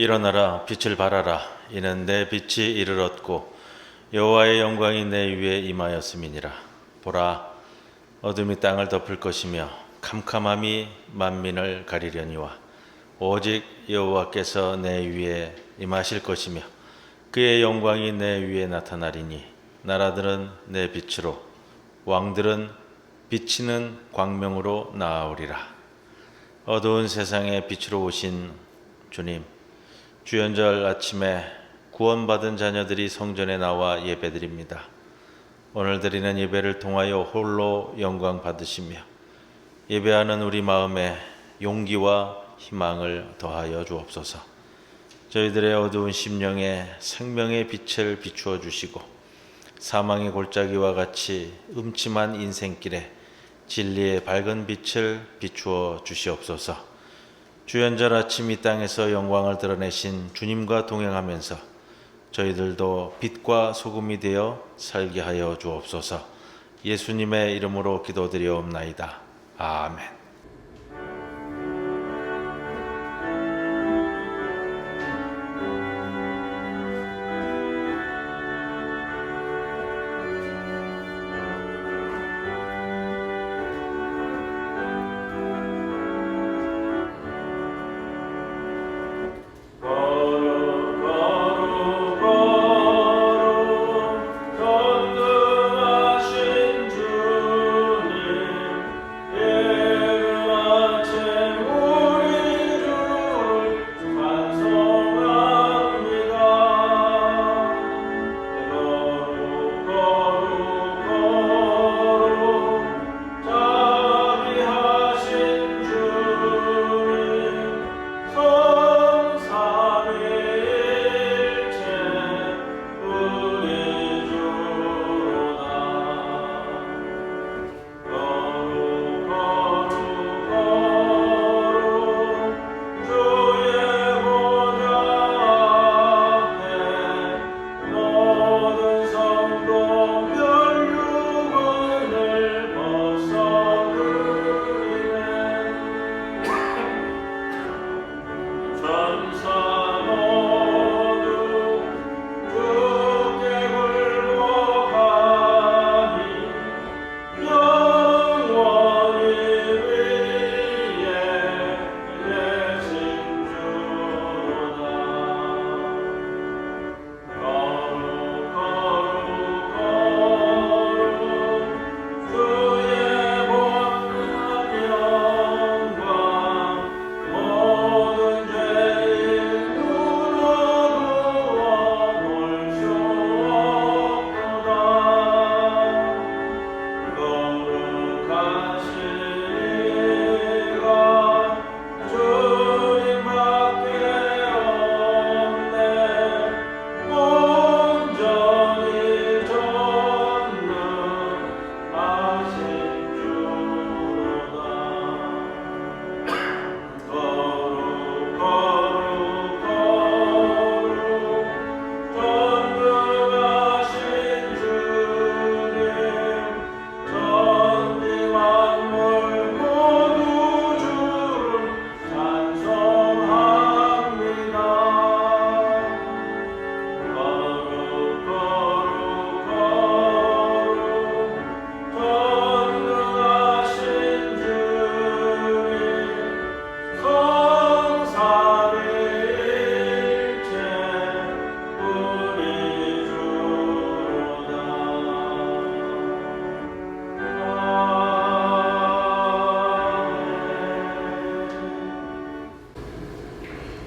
일어나라 빛을 발하라 이는 내 빛이 이를 얻고 여호와의 영광이 내 위에 임하였음이니라. 보라 어둠이 땅을 덮을 것이며 캄캄함이 만민을 가리려니와 오직 여호와께서 내 위에 임하실 것이며 그의 영광이 내 위에 나타나리니 나라들은 내 빛으로 왕들은 비치는 광명으로 나아오리라. 어두운 세상에 빛으로 오신 주님, 주연절 아침에 구원받은 자녀들이 성전에 나와 예배드립니다. 오늘 드리는 예배를 통하여 홀로 영광 받으시며 예배하는 우리 마음에 용기와 희망을 더하여 주옵소서. 저희들의 어두운 심령에 생명의 빛을 비추어 주시고 사망의 골짜기와 같이 음침한 인생길에 진리의 밝은 빛을 비추어 주시옵소서. 주연절 아침 이 땅에서 영광을 드러내신 주님과 동행하면서 저희들도 빛과 소금이 되어 살게 하여 주옵소서. 예수님의 이름으로 기도드리옵나이다. 아멘.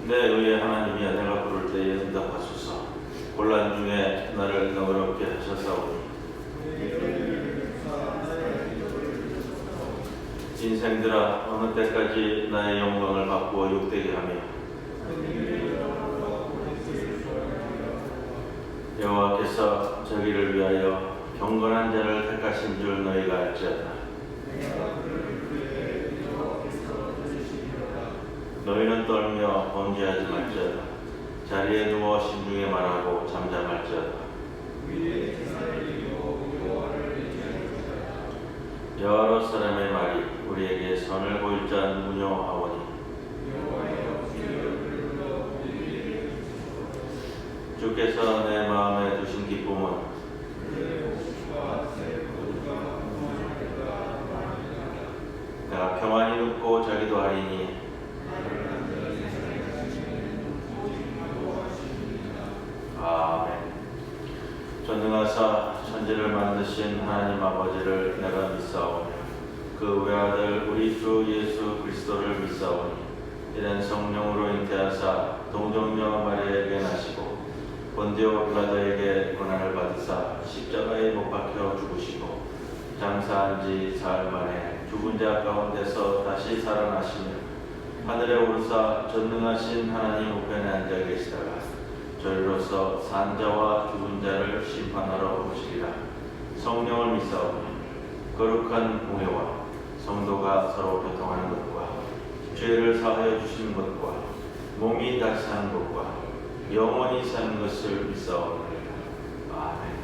내 의의 하나님이여 내가 부를 때에 응답하소서. 곤란 중에 나를 너그럽게 하셨사오니 인생들아 어느 때까지 나의 영광을 바꾸어 욕되게 하며 여호와께서 저기를 위하여 경건한 자를 택하신 줄 너희가 알지어다. 너희는 떨며 범죄하지 말지어다. 자리에 누워 신중에 말하고 잠잠할지어다. 여러 사람의 말이 우리에게 선을 보일 자 무뇨하오니 주께서 내 마음에 두신 기쁨은 내가 평안히 눕고 자기도 하리니 아멘. 전능하사 천지를 만드신 하나님 아버지를 내가 믿사오며 그 외아들 우리 주 예수 그리스도를 믿사오니 이는 성령으로 잉태하사 동정녀 마리아에게 나시고 본디오 빌라도에게 고난을 받으사 십자가에 못 박혀 죽으시고 장사한 지 사흘 만에 죽은 자 가운데서 다시 살아나시며 하늘에 오르사 전능하신 하나님 우편에 앉아 계시다가 저리로서 산 자와 죽은 자를 심판하러 오시리라. 성령을 믿사오니 거룩한 공회와 성도가 서로 교통하는 것과 죄를 사하여 주시는 것과 몸이 다시 사는 것과 영원히 사는 것을 믿사오니 아멘.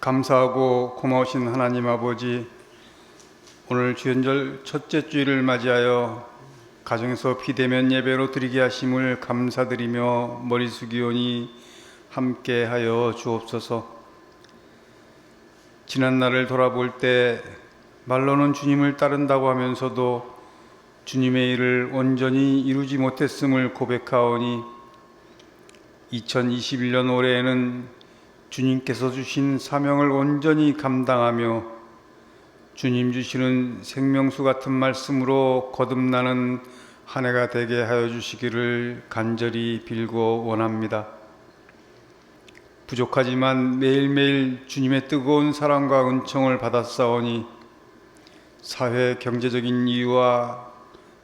감사하고 고마우신 하나님 아버지, 오늘 주연절 첫째 주일을 맞이하여 가정에서 비대면 예배로 드리게 하심을 감사드리며 머리 숙이오니 함께하여 주옵소서. 지난 날을 돌아볼 때 말로는 주님을 따른다고 하면서도 주님의 일을 온전히 이루지 못했음을 고백하오니 2021년 올해에는 주님께서 주신 사명을 온전히 감당하며 주님 주시는 생명수 같은 말씀으로 거듭나는 한 해가 되게 하여 주시기를 간절히 빌고 원합니다. 부족하지만 매일매일 주님의 뜨거운 사랑과 은총을 받았사오니 사회 경제적인 이유와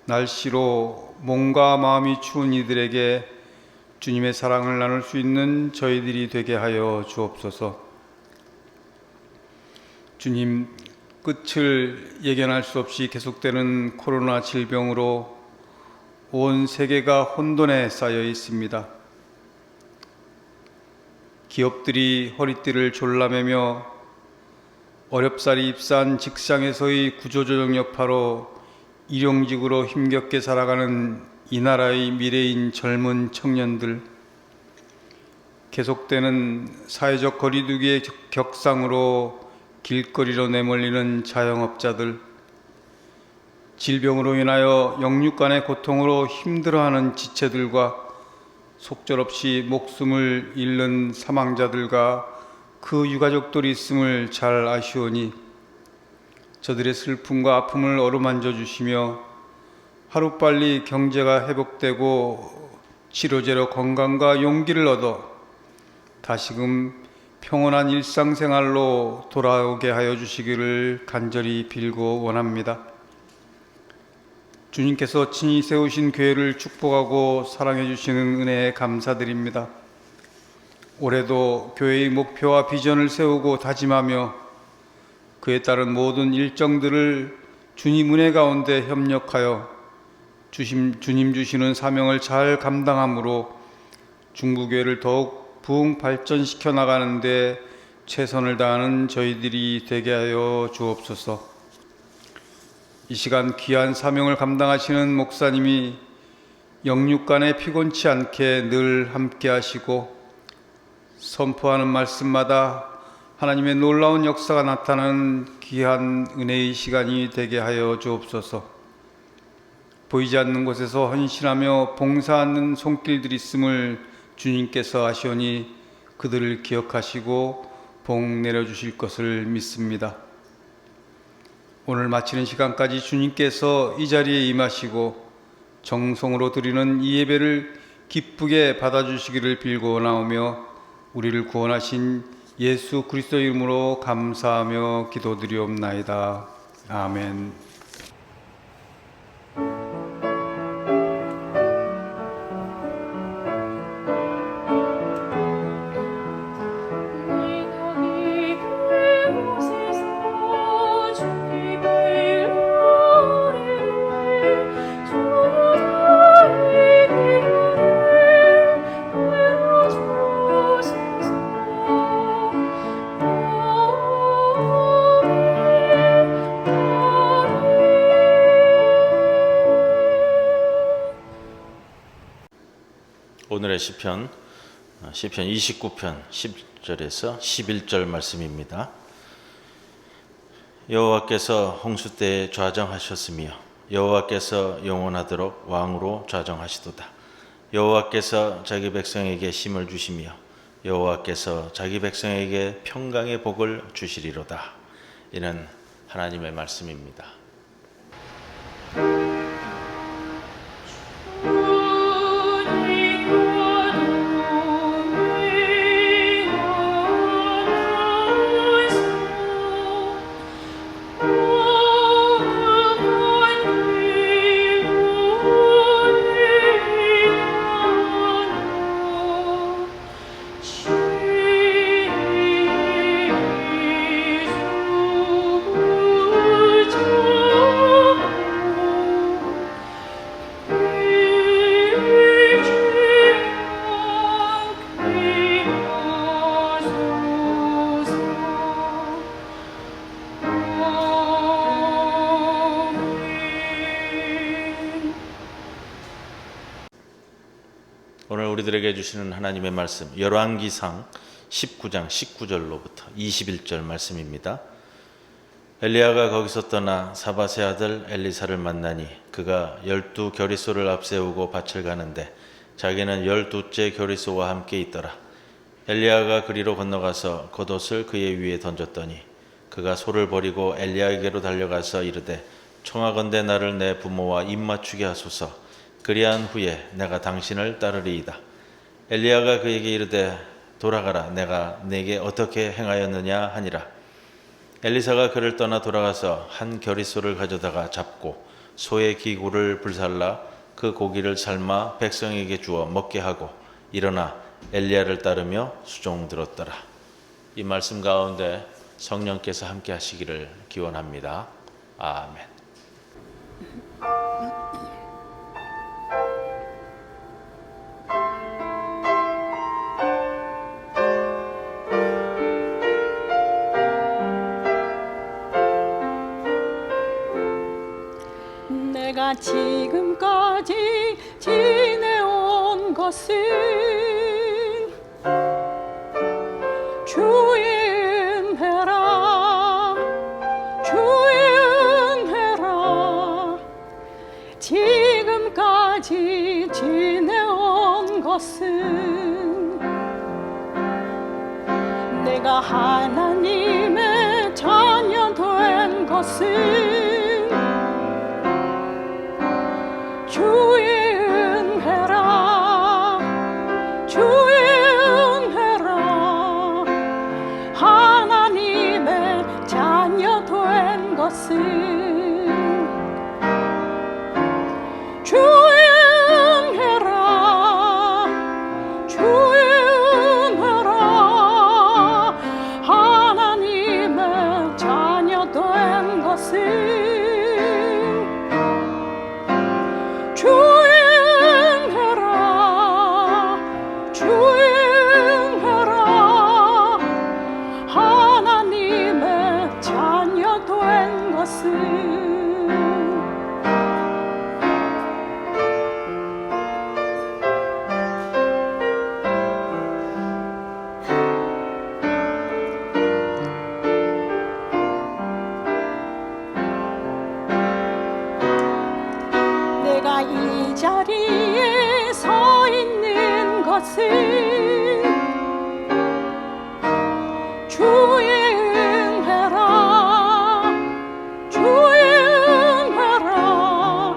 날씨로 몸과 마음이 추운 이들에게 주님의 사랑을 나눌 수 있는 저희들이 되게 하여 주옵소서. 주님, 끝을 예견할 수 없이 계속되는 코로나 질병으로 온 세계가 혼돈에 쌓여 있습니다. 기업들이 허리띠를 졸라매며 어렵사리 입사한 직장에서의 구조조정 여파로 일용직으로 힘겹게 살아가는 이 나라의 미래인 젊은 청년들, 계속되는 사회적 거리두기의 격상으로 길거리로 내몰리는 자영업자들, 질병으로 인하여 영육간의 고통으로 힘들어하는 지체들과 속절없이 목숨을 잃는 사망자들과 그 유가족들이 있음을 잘 아시오니 저들의 슬픔과 아픔을 어루만져 주시며 하루빨리 경제가 회복되고 치료제로 건강과 용기를 얻어 다시금 평온한 일상생활로 돌아오게 하여 주시기를 간절히 빌고 원합니다. 주님께서 친히 세우신 교회를 축복하고 사랑해 주시는 은혜에 감사드립니다. 올해도 교회의 목표와 비전을 세우고 다짐하며 그에 따른 모든 일정들을 주님 은혜 가운데 협력하여 주님 주시는 사명을 잘 감당함으로 중부교회를 더욱 부흥 발전시켜 나가는 데 최선을 다하는 저희들이 되게 하여 주옵소서. 이 시간 귀한 사명을 감당하시는 목사님이 영육간에 피곤치 않게 늘 함께 하시고 선포하는 말씀마다 하나님의 놀라운 역사가 나타나는 귀한 은혜의 시간이 되게 하여 주옵소서. 보이지 않는 곳에서 헌신하며 봉사하는 손길들이 있음을 주님께서 아시오니 그들을 기억하시고 복 내려주실 것을 믿습니다. 오늘 마치는 시간까지 주님께서 이 자리에 임하시고 정성으로 드리는 이 예배를 기쁘게 받아주시기를 빌고 나오며 우리를 구원하신 예수 그리스도의 이름으로 감사하며 기도드리옵나이다. 아멘. 오늘의 시편 29편 10절에서 11절 말씀입니다. 여호와께서 홍수 때에 좌정하셨으며 여호와께서 영원하도록 왕으로 좌정하시도다. 여호와께서 자기 백성에게 힘을 주시며 여호와께서 자기 백성에게 평강의 복을 주시리로다. 이는 하나님의 말씀입니다. 주 오늘 우리들에게 주시는 하나님의 말씀 열왕기상 19장 19절로부터 21절 말씀입니다. 엘리야가 거기서 떠나 사밧의 아들 엘리사를 만나니 그가 12 겨리소를 앞세우고 밭을 가는데 자기는 12째 겨리소와 함께 있더라. 엘리야가 그리로 건너가서 겉옷을 그의 위에 던졌더니 그가 소를 버리고 엘리야에게로 달려가서 이르되 청하건대 나를 내 부모와 입맞추게 하소서. 그리한 후에 내가 당신을 따르리이다. 엘리야가 그에게 이르되 돌아가라. 내가 네게 어떻게 행하였느냐 하니라. 엘리사가 그를 떠나 돌아가서 한 겨리소를 가져다가 잡고 소의 기구를 불살라 그 고기를 삶아 백성에게 주어 먹게 하고 일어나 엘리야를 따르며 수종들었더라. 이 말씀 가운데 성령께서 함께 하시기를 기원합니다. 아멘. 내가 지금까지 지내온 것은 주의 은혜라, 주의 은혜라. 지금까지 지내온 것은 내가 하나님의 자녀 된 것은 주의 은혜라, 주의 은혜라. 하나님의 자녀 된 것은 주의 은혜라, 주의 은혜라. 하나님의 자녀 된 것은 주의 은혜라, 주의 은혜라. 하나님의 자녀 된 것은 내가 이 자리에 서 있는 것은 주의 은혜라, 주의 은혜라.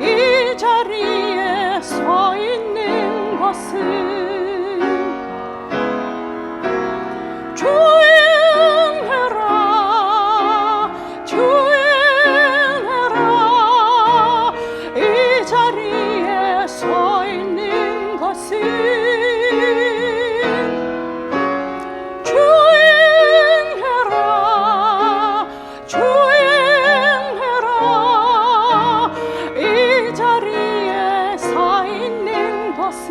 이 자리에 서 있는 것은 주의 은혜라, 주의 은혜라. 이 자리에 서 있는 것은 주의 은혜라, 주의 은혜라. 이 자리에 서 있는 것은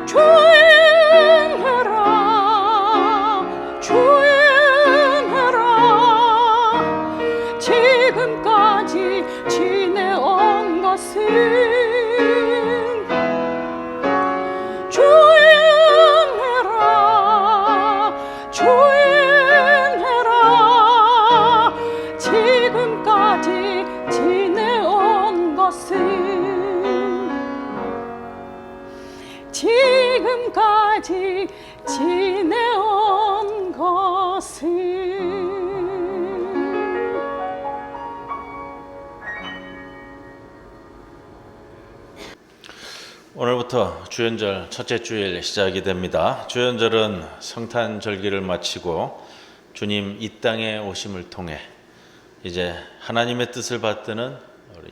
주의 은혜라, 주의 은혜라. 지금까지 지내온 것은 주의 은혜라, 주의 은혜라. 지금까지 지내온 것은 지금까지 지내온 것은 오늘부터 주연절 첫째 주일 시작이 됩니다. 주연절은 성탄절기를 마치고 주님 이 땅에 오심을 통해 이제 하나님의 뜻을 받드는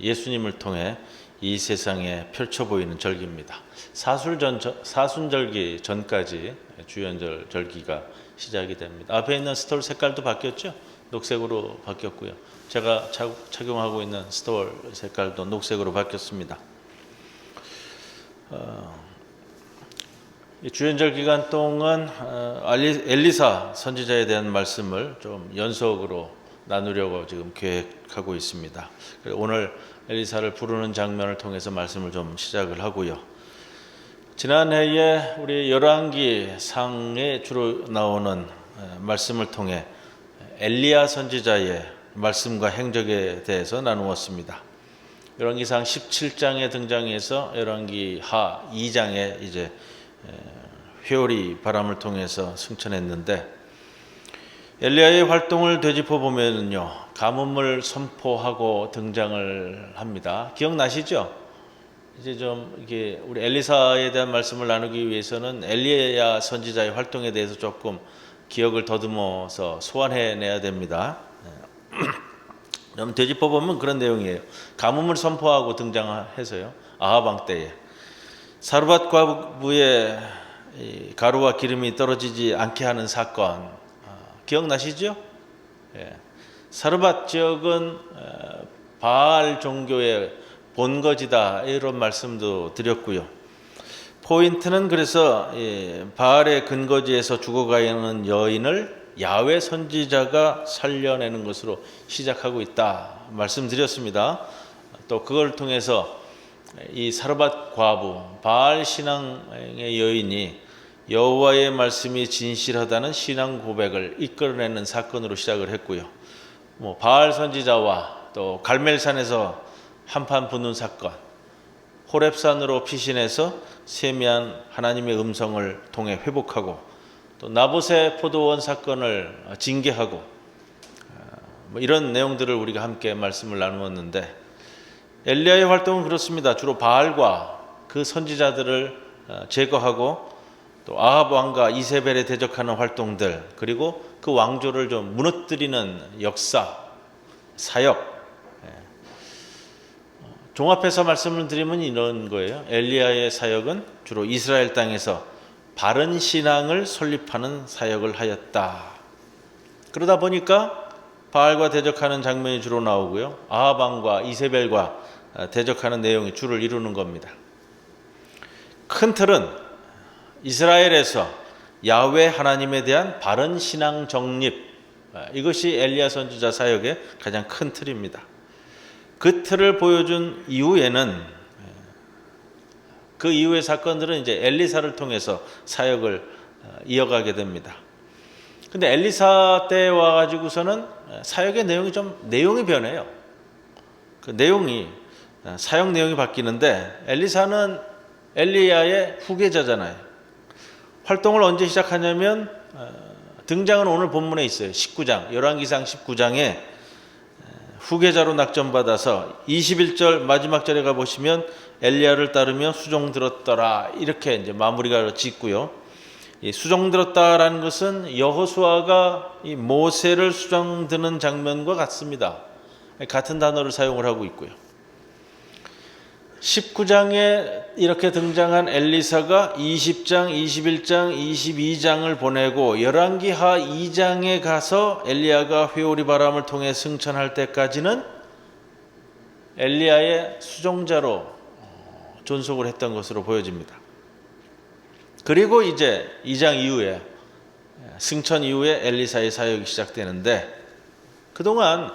예수님을 통해 이 세상에 펼쳐 보이는 절기입니다. 사순절기 전까지 주연절 절기가 시작이 됩니다. 앞에 있는 스톨 색깔도 바뀌었죠? 녹색으로 바뀌었고요. 제가 착용하고 있는 스톨 색깔도 녹색으로 바뀌었습니다. 이 주연절 기간 동안 엘리사 선지자에 대한 말씀을 좀 연속으로 나누려고 지금 계획하고 있습니다. 오늘 엘리사를 부르는 장면을 통해서 말씀을 좀 시작을 하고요. 지난해에 우리 열왕기 상에 주로 나오는 말씀을 통해 엘리야 선지자의 말씀과 행적에 대해서 나누었습니다. 열왕기상 17장에 등장해서 열왕기 하 2장에 이제 회오리 바람을 통해서 승천했는데, 엘리야의 활동을 되짚어 보면요, 가뭄을 선포하고 등장을 합니다. 기억나시죠? 이제 좀 이게 우리 엘리사에 대한 말씀을 나누기 위해서는 엘리야 선지자의 활동에 대해서 조금 기억을 더듬어서 소환해내야 됩니다. 그럼 되짚어 보면 그런 내용이에요. 가뭄을 선포하고 등장해서요, 아합 왕 때에 사르밧 과부의 가루와 기름이 떨어지지 않게 하는 사건, 기억나시죠? 예. 사르밧 지역은 바알 종교의 본거지다, 이런 말씀도 드렸고요. 포인트는 그래서 바알의 근거지에서 죽어가는 여인을 야훼 선지자가 살려내는 것으로 시작하고 있다 말씀드렸습니다. 또 그걸 통해서 이 사르밧 과부, 바알 신앙의 여인이 여호와의 말씀이 진실하다는 신앙 고백을 이끌어내는 사건으로 시작을 했고요. 바알 선지자와 또 갈멜산에서 한판 붙는 사건, 호렙산으로 피신해서 세미한 하나님의 음성을 통해 회복하고, 또 나봇의 포도원 사건을 징계하고, 이런 내용들을 우리가 함께 말씀을 나누었는데, 엘리야의 활동은 그렇습니다. 주로 바알과 그 선지자들을 제거하고, 또 아합 왕과 이세벨에 대적하는 활동들, 그리고 그 왕조를 좀 무너뜨리는 역사, 사역, 종합해서 말씀을 드리면 이런 거예요. 엘리야의 사역은 주로 이스라엘 땅에서 바른 신앙을 설립하는 사역을 하였다. 그러다 보니까 바알과 대적하는 장면이 주로 나오고요, 아합 왕과 이세벨과 대적하는 내용이 주를 이루는 겁니다. 큰 틀은 이스라엘에서 야훼 하나님에 대한 바른 신앙 정립, 이것이 엘리야 선지자 사역의 가장 큰 틀입니다. 그 틀을 보여준 이후에는, 그 이후의 사건들은 이제 엘리사를 통해서 사역을 이어가게 됩니다. 근데 엘리사 때 와가지고서는 사역의 내용이 변해요. 그 내용이, 사역 내용이 바뀌는데, 엘리사는 엘리야의 후계자잖아요. 활동을 언제 시작하냐면, 등장은 오늘 본문에 있어요. 19장, 열왕기상 19장에 후계자로 낙점받아서 21절 마지막 절에 가보시면 엘리야를 따르며 수종 들었더라, 이렇게 이제 마무리가 짓고요. 이 수종 들었다라는 것은 여호수아가 이 모세를 수종 드는 장면과 같습니다. 같은 단어를 사용을 하고 있고요. 19장에 이렇게 등장한 엘리사가 20장, 21장, 22장을 보내고 열왕기하 2장에 가서 엘리야가 회오리 바람을 통해 승천할 때까지는 엘리야의 수종자로 존속을 했던 것으로 보여집니다. 그리고 이제 2장 이후에, 승천 이후에 엘리사의 사역이 시작되는데, 그동안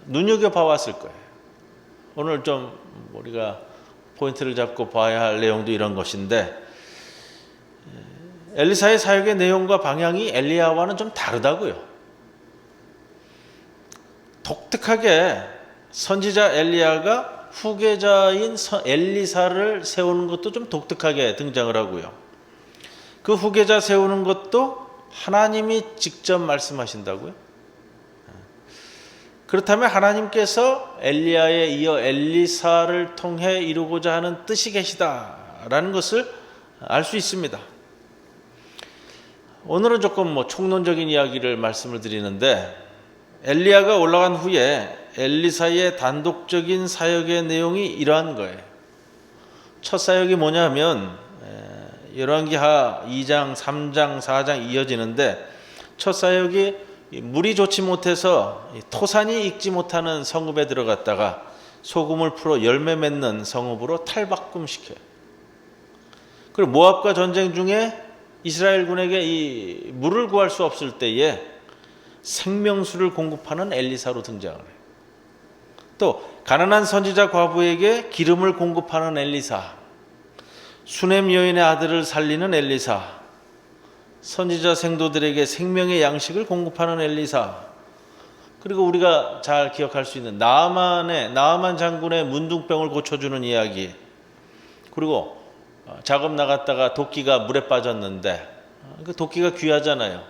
눈여겨봐왔을 거예요. 오늘 좀 우리가 포인트를 잡고 봐야 할 내용도 이런 것인데, 엘리사의 사역의 내용과 방향이 엘리야와는 좀 다르다고요. 독특하게 선지자 엘리야가 후계자인 엘리사를 세우는 것도 좀 독특하게 등장을 하고요. 그 후계자 세우는 것도 하나님이 직접 말씀하신다고요. 그렇다면 하나님께서 엘리야에 이어 엘리사를 통해 이루고자 하는 뜻이 계시다라는 것을 알 수 있습니다. 오늘은 조금 총론적인 이야기를 말씀을 드리는데, 엘리야가 올라간 후에 엘리사의 단독적인 사역의 내용이 이러한 거예요. 첫 사역이 뭐냐 하면 열왕기하 2장, 3장, 4장 이어지는데, 첫 사역이 물이 좋지 못해서 토산이 익지 못하는 성읍에 들어갔다가 소금을 풀어 열매 맺는 성읍으로 탈바꿈시켜요. 그리고 모압과 전쟁 중에 이스라엘 군에게 이 물을 구할 수 없을 때에 생명수를 공급하는 엘리사로 등장을 해요. 또 가난한 선지자 과부에게 기름을 공급하는 엘리사, 수넴 여인의 아들을 살리는 엘리사, 선지자 생도들에게 생명의 양식을 공급하는 엘리사, 그리고 우리가 잘 기억할 수 있는 나아만 장군의 문둥병을 고쳐주는 이야기, 그리고 작업 나갔다가 도끼가 물에 빠졌는데 그 도끼가 귀하잖아요.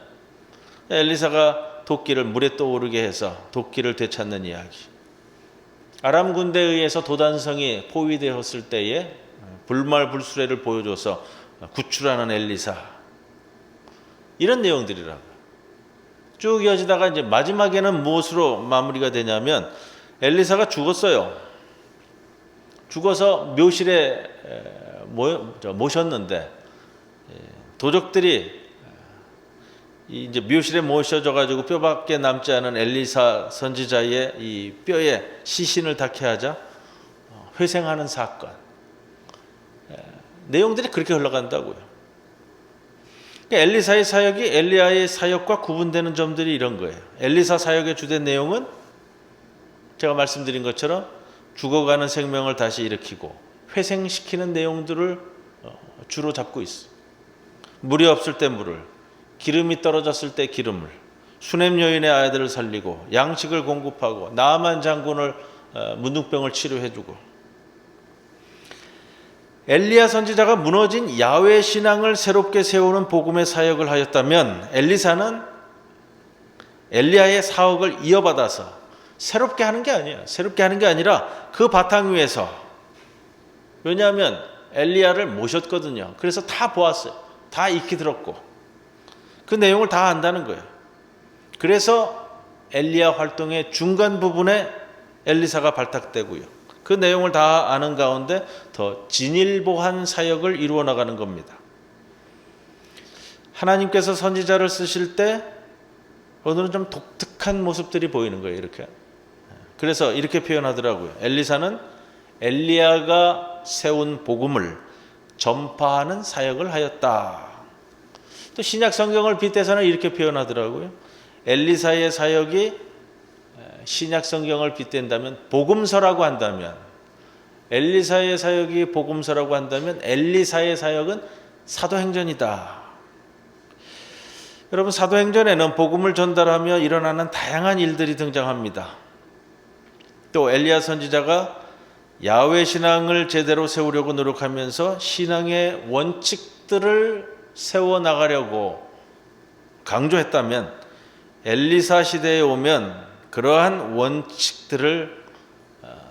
엘리사가 도끼를 물에 떠오르게 해서 도끼를 되찾는 이야기, 아람 군대에 의해서 도단성이 포위되었을 때에 불말불수레를 보여줘서 구출하는 엘리사, 이런 내용들이라고 쭉 이어지다가 이제 마지막에는 무엇으로 마무리가 되냐면 엘리사가 죽었어요. 죽어서 묘실에 모셨는데 도적들이 이제 묘실에 모셔져 가지고 뼈밖에 남지 않은 엘리사 선지자의 이 뼈에 시신을 닿게 하자 회생하는 사건, 내용들이 그렇게 흘러간다고요. 엘리사의 사역이 엘리야의 사역과 구분되는 점들이 이런 거예요. 엘리사 사역의 주된 내용은 제가 말씀드린 것처럼 죽어가는 생명을 다시 일으키고 회생시키는 내용들을 주로 잡고 있어요. 물이 없을 때 물을, 기름이 떨어졌을 때 기름을, 수넴 여인의 아이들을 살리고 양식을 공급하고 나아만 장군을 문둥병을 치료해주고, 엘리야 선지자가 무너진 야훼 신앙을 새롭게 세우는 복음의 사역을 하였다면 엘리사는 엘리야의 사역을 이어받아서 새롭게 하는 게 아니에요. 새롭게 하는 게 아니라 그 바탕 위에서, 왜냐하면 엘리야를 모셨거든요. 그래서 다 보았어요. 다 익히 들었고 그 내용을 다 안다는 거예요. 그래서 엘리야 활동의 중간 부분에 엘리사가 발탁되고요. 그 내용을 다 아는 가운데 더 진일보한 사역을 이루어 나가는 겁니다. 하나님께서 선지자를 쓰실 때 오늘은 좀 독특한 모습들이 보이는 거예요. 이렇게. 그래서 이렇게 표현하더라고요. 엘리사는 엘리야가 세운 복음을 전파하는 사역을 하였다. 또 신약 성경을 빗대서는 이렇게 표현하더라고요. 엘리사의 사역이 신약 성경을 빗댄다면, 복음서라고 한다면, 엘리사의 사역이 복음서라고 한다면 엘리사의 사역은 사도행전이다. 여러분, 사도행전에는 복음을 전달하며 일어나는 다양한 일들이 등장합니다. 또 엘리야 선지자가 야훼 신앙을 제대로 세우려고 노력하면서 신앙의 원칙들을 세워나가려고 강조했다면 엘리사 시대에 오면 그러한 원칙들을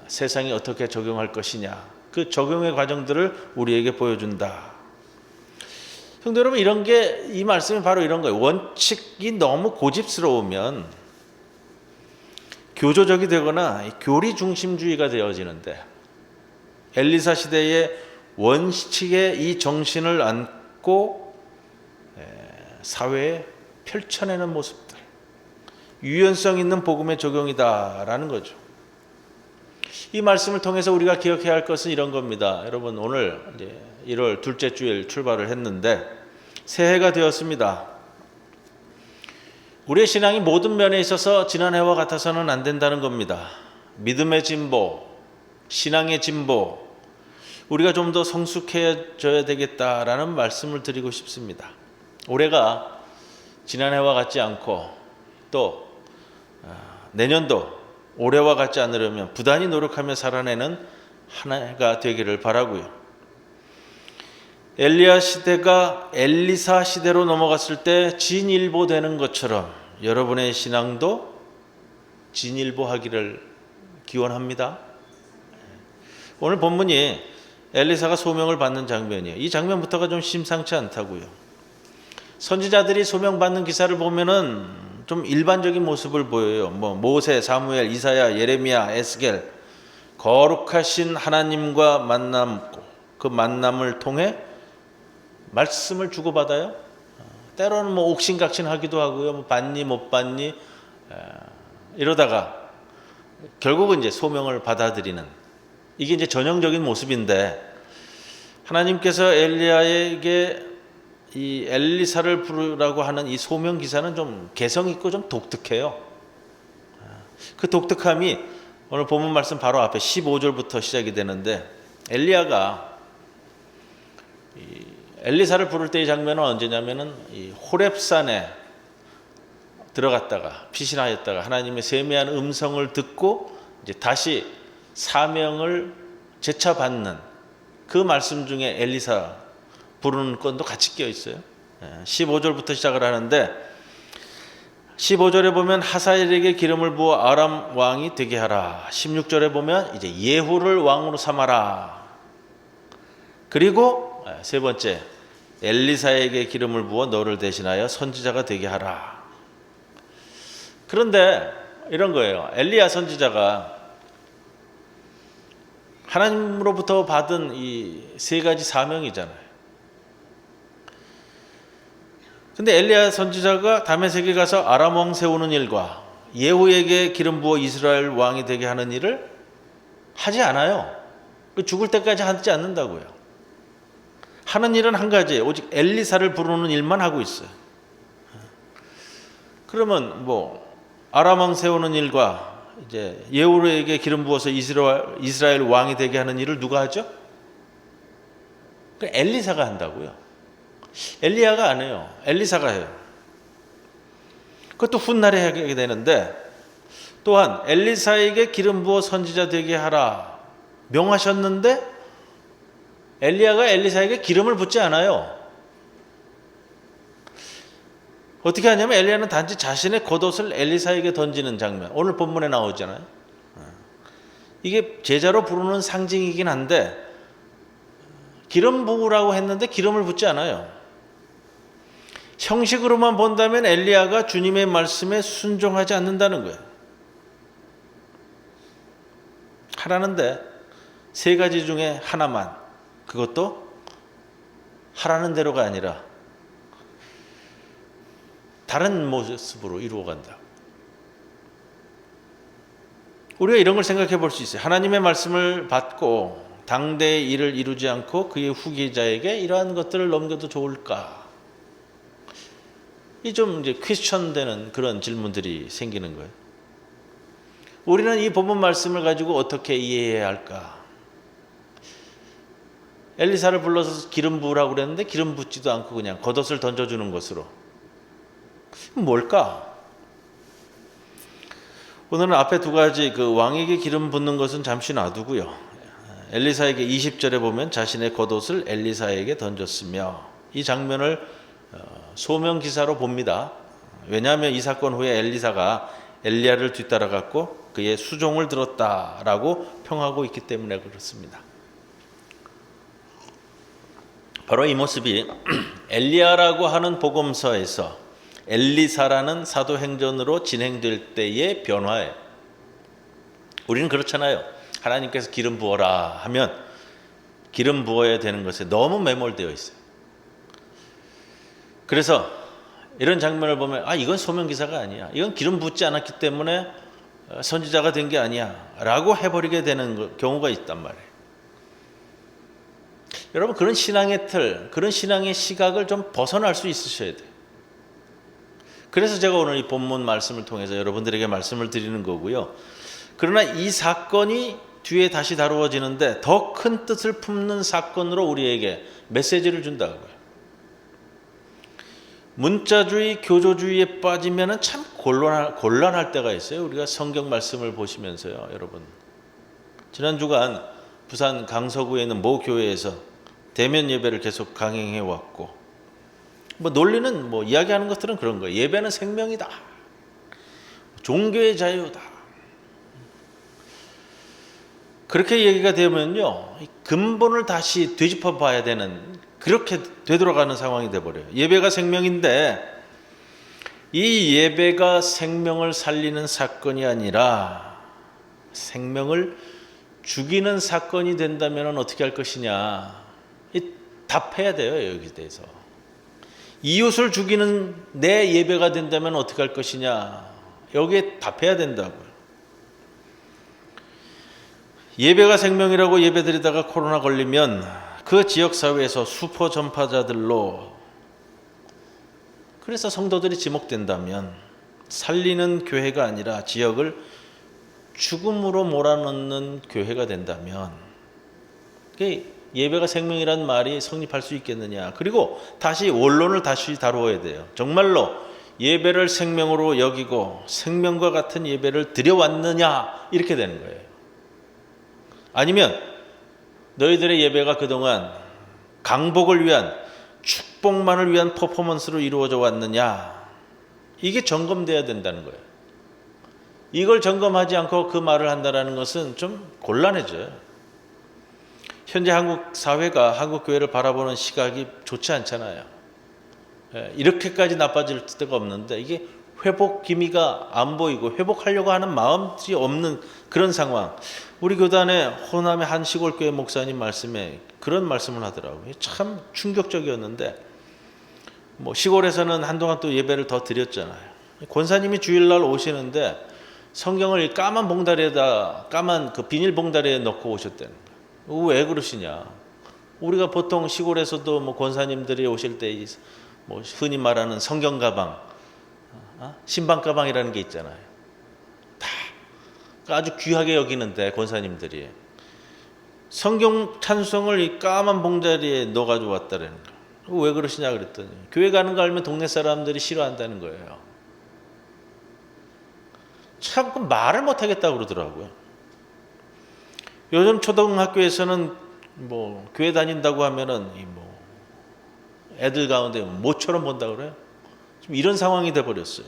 세상에 어떻게 적용할 것이냐, 그 적용의 과정들을 우리에게 보여준다. 성도 여러분, 이 말씀이 바로 이런 거예요. 원칙이 너무 고집스러우면 교조적이 되거나 교리 중심주의가 되어지는데, 엘리사 시대의 원칙의 이 정신을 안고 사회에 펼쳐내는 모습들, 유연성 있는 복음의 적용이다라는 거죠. 이 말씀을 통해서 우리가 기억해야 할 것은 이런 겁니다. 여러분, 오늘 이제 1월 둘째 주일 출발을 했는데 새해가 되었습니다. 우리의 신앙이 모든 면에 있어서 지난해와 같아서는 안 된다는 겁니다. 믿음의 진보, 신앙의 진보, 우리가 좀 더 성숙해져야 되겠다라는 말씀을 드리고 싶습니다. 올해가 지난해와 같지 않고 또 내년도 올해와 같지 않으려면 부단히 노력하며 살아내는 한 해가 되기를 바라고요. 엘리야 시대가 엘리사 시대로 넘어갔을 때 진일보되는 것처럼 여러분의 신앙도 진일보하기를 기원합니다. 오늘 본문이 엘리사가 소명을 받는 장면이에요. 이 장면부터가 좀 심상치 않다고요. 선지자들이 소명받는 기사를 보면은 좀 일반적인 모습을 보여요. 모세, 사무엘, 이사야, 예레미야, 에스겔, 거룩하신 하나님과 만남고 그 만남을 통해 말씀을 주고받아요. 때로는 옥신각신하기도 하고요. 받니 못 받니 이러다가 결국은 이제 소명을 받아들이는, 이게 이제 전형적인 모습인데, 하나님께서 엘리야에게 이 엘리사를 부르라고 하는 이 소명 기사는 좀 개성 있고 좀 독특해요. 그 독특함이 오늘 본문 말씀 바로 앞에 15절부터 시작이 되는데, 엘리야가 엘리사를 부를 때의 장면은 언제냐면은 이 호렙산에 들어갔다가 피신하였다가 하나님의 세미한 음성을 듣고 이제 다시 사명을 재차받는 그 말씀 중에 엘리사 부르는 건도 같이 끼어 있어요. 15절부터 시작을 하는데, 15절에 보면 하사엘에게 기름을 부어 아람 왕이 되게 하라. 16절에 보면 이제 예후를 왕으로 삼아라. 그리고 세 번째, 엘리사에게 기름을 부어 너를 대신하여 선지자가 되게 하라. 그런데 이런 거예요. 엘리야 선지자가 하나님으로부터 받은 이 세 가지 사명이잖아요. 근데 엘리야 선지자가 다메섹에 가서 아람 왕 세우는 일과 예후에게 기름 부어 이스라엘 왕이 되게 하는 일을 하지 않아요. 죽을 때까지 하지 않는다고요. 하는 일은 한 가지, 오직 엘리사를 부르는 일만 하고 있어요. 그러면 뭐 아람 왕 세우는 일과 이제 예후에게 기름 부어서 이스라엘 왕이 되게 하는 일을 누가 하죠? 엘리사가 한다고요. 엘리야가 안 해요. 엘리사가 해요. 그것도 훗날에 하게 되는데, 또한 엘리사에게 기름 부어 선지자 되게 하라 명하셨는데 엘리야가 엘리사에게 기름을 붓지 않아요. 어떻게 하냐면 엘리야는 단지 자신의 겉옷을 엘리사에게 던지는 장면, 오늘 본문에 나오잖아요. 이게 제자로 부르는 상징이긴 한데 기름 부으라고 했는데 기름을 붓지 않아요. 형식으로만 본다면 엘리야가 주님의 말씀에 순종하지 않는다는 거예요. 하라는데 세 가지 중에 하나만, 그것도 하라는 대로가 아니라 다른 모습으로 이루어간다. 우리가 이런 걸 생각해 볼 수 있어요. 하나님의 말씀을 받고 당대의 일을 이루지 않고 그의 후계자에게 이러한 것들을 넘겨도 좋을까? 이 좀 이제 퀘스천 되는 그런 질문들이 생기는 거예요. 우리는 이 본문 말씀을 가지고 어떻게 이해해야 할까? 엘리사를 불러서 기름 부으라고 그랬는데 기름 붓지도 않고 그냥 겉옷을 던져주는 것으로. 뭘까? 오늘은 앞에 두 가지 그 왕에게 기름 붓는 것은 잠시 놔두고요. 엘리사에게 20절에 보면 자신의 겉옷을 엘리사에게 던졌으며, 이 장면을 소명 기사로 봅니다. 왜냐하면 이 사건 후에 엘리사가 엘리야를 뒤따라갔고 그의 수종을 들었다라고 평하고 있기 때문에 그렇습니다. 바로 이 모습이 엘리야라고 하는 복음서에서 엘리사라는 사도행전으로 진행될 때의 변화예요. 우리는 그렇잖아요. 하나님께서 기름 부어라 하면 기름 부어야 되는 것에 너무 매몰되어 있어요. 그래서 이런 장면을 보면 이건 소명기사가 아니야, 이건 기름 붓지 않았기 때문에 선지자가 된 게 아니야 라고 해버리게 되는 경우가 있단 말이에요. 여러분, 그런 신앙의 틀, 그런 신앙의 시각을 좀 벗어날 수 있으셔야 돼요. 그래서 제가 오늘 이 본문 말씀을 통해서 여러분들에게 말씀을 드리는 거고요. 그러나 이 사건이 뒤에 다시 다루어지는데 더 큰 뜻을 품는 사건으로 우리에게 메시지를 준다고요. 문자주의, 교조주의에 빠지면 참 곤란할 때가 있어요. 우리가 성경 말씀을 보시면서요, 여러분. 지난 주간 부산 강서구에 있는 모 교회에서 대면 예배를 계속 강행해 왔고, 논리는 이야기하는 것들은 그런 거예요. 예배는 생명이다, 종교의 자유다. 그렇게 얘기가 되면요, 근본을 다시 되짚어 봐야 되는, 그렇게 되돌아가는 상황이 돼버려요. 예배가 생명인데 이 예배가 생명을 살리는 사건이 아니라 생명을 죽이는 사건이 된다면 어떻게 할 것이냐, 답해야 돼요. 여기에 대해서 이웃을 죽이는 내 예배가 된다면 어떻게 할 것이냐, 여기에 답해야 된다고요. 예배가 생명이라고 예배드리다가 코로나 걸리면 그 지역사회에서 수포 전파자들로 그래서 성도들이 지목된다면 살리는 교회가 아니라 지역을 죽음으로 몰아넣는 교회가 된다면 예배가 생명이란 말이 성립할 수 있겠느냐. 그리고 다시 원론을 다시 다루어야 돼요. 정말로 예배를 생명으로 여기고 생명과 같은 예배를 드려왔느냐, 이렇게 되는 거예요. 아니면 너희들의 예배가 그동안 강복을 위한, 축복만을 위한 퍼포먼스로 이루어져 왔느냐, 이게 점검돼야 된다는 거예요. 이걸 점검하지 않고 그 말을 한다는 것은 좀 곤란해져요. 현재 한국 사회가 한국 교회를 바라보는 시각이 좋지 않잖아요. 이렇게까지 나빠질 때가 없는데 이게 회복 기미가 안 보이고 회복하려고 하는 마음이 없는 그런 상황. 우리 교단의 호남의 한 시골교회 목사님 말씀에 그런 말씀을 하더라고요. 참 충격적이었는데, 뭐 시골에서는 한동안 또 예배를 더 드렸잖아요. 권사님이 주일날 오시는데 성경을 까만 봉다리에다, 까만 그 비닐 봉다리에 넣고 오셨다는 거예요. 왜 그러시냐? 우리가 보통 시골에서도 뭐 권사님들이 오실 때 뭐 흔히 말하는 성경 가방, 신방 가방이라는 게 있잖아요. 다 아주 귀하게 여기는데 권사님들이 성경 찬송을 이 까만 봉다리에 넣어가지고 왔다는 거예요. 왜 그러시냐 그랬더니 교회 가는 거 알면 동네 사람들이 싫어한다는 거예요. 참 그 말을 못하겠다고 그러더라고요. 요즘 초등학교에서는 뭐 교회 다닌다고 하면은 뭐 애들 가운데 모처럼 본다 그래요. 좀 이런 상황이 돼 버렸어요.